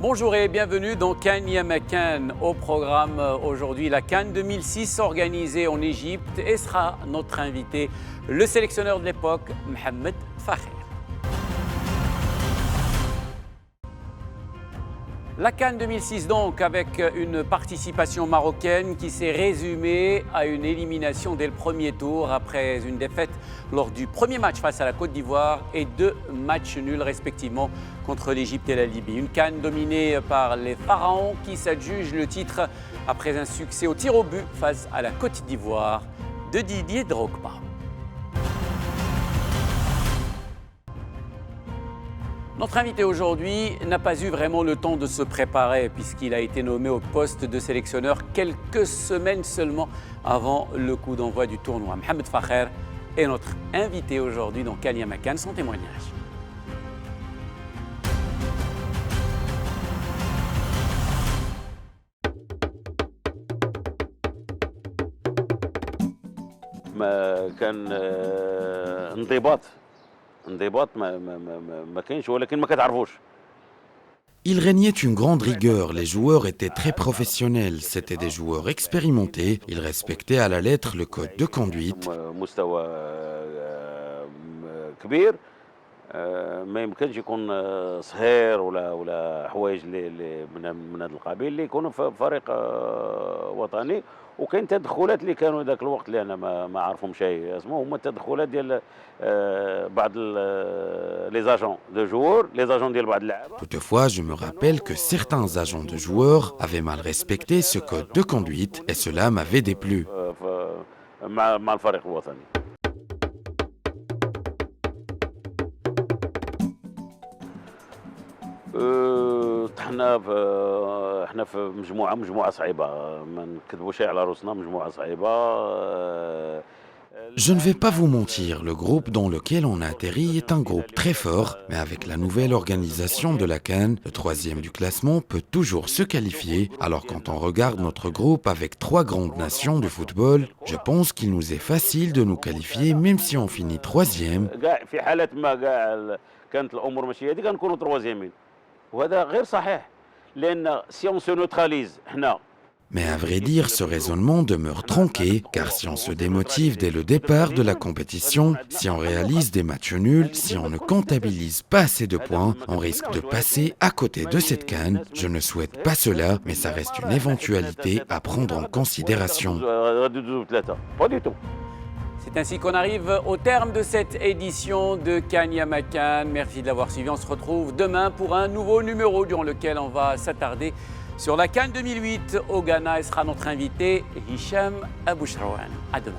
Bonjour et bienvenue dans CAN Yama CAN. Au programme aujourd'hui, la CAN 2006 organisée en Égypte et sera notre invité, le sélectionneur de l'époque, Mohamed Fakher. La CAN 2006 donc, avec une participation marocaine qui s'est résumée à une élimination dès le premier tour après une défaite lors du premier match face à la Côte d'Ivoire et 2 matchs nuls respectivement contre l'Égypte et la Libye. Une CAN dominée par les Pharaons qui s'adjugent le titre après un succès au tir au but face à la Côte d'Ivoire de Didier Drogba. Notre invité aujourd'hui n'a pas eu vraiment le temps de se préparer puisqu'il a été nommé au poste de sélectionneur quelques semaines seulement avant le coup d'envoi du tournoi. Mohamed Fakher est notre invité aujourd'hui dans CAN Yama CAN, son témoignage. كان انضباط ما كاينش ولكن ما كتعرفوش. Il régnait une grande rigueur, les joueurs étaient très professionnels, c'étaient des joueurs expérimentés, ils respectaient à la lettre le code de conduite. مستوى كبير ما يمكنش يكون صهير ولا حوايج اللي من هذا القبيل اللي يكونوا في فريق وطني. وكاين تدخلات اللي كانوا ذاك الوقت اللي انا ما عارفهمش اسمهم هما التدخلات ديال بعض لي زاجون دو جوور لي زاجون ديال بعض اللعابه. Toutefois, je me rappelle que certains agents de joueurs avaient mal respecté ce code de conduite et cela m'avait déplu. مع الفريق الوطني. احنا في مجموعه صعيبه ما نكذبوش على روسنا مجموعه صعيبه. Je ne vais pas vous mentir, le groupe dans lequel on a atterri est un groupe très fort, mais avec la nouvelle organisation de la CAN, le 3e du classement peut toujours se qualifier. Alors quand on regarde notre groupe avec 3 grandes nations du football, je pense qu'il nous est facile de nous qualifier même si on finit 3e. في حالة ما كانت الامور ماشي هذه كنكونوا 3 وهذا غير صحيح لان si on se neutralise هنا. Mais à vrai dire, ce raisonnement demeure tronqué, car si on se démotive dès le départ de la compétition, si on réalise des matchs nuls, si on ne comptabilise pas assez de points, on risque de passer à côté de cette CAN. Je ne souhaite pas cela, mais ça reste une éventualité à prendre en considération. C'est ainsi qu'on arrive au terme de cette édition de CAN Yama CAN. Merci de l'avoir suivi. On se retrouve demain pour un nouveau numéro durant lequel on va s'attarder sur la CAN 2008 au Ghana et sera notre invité Hicham Abouchraouane. À demain.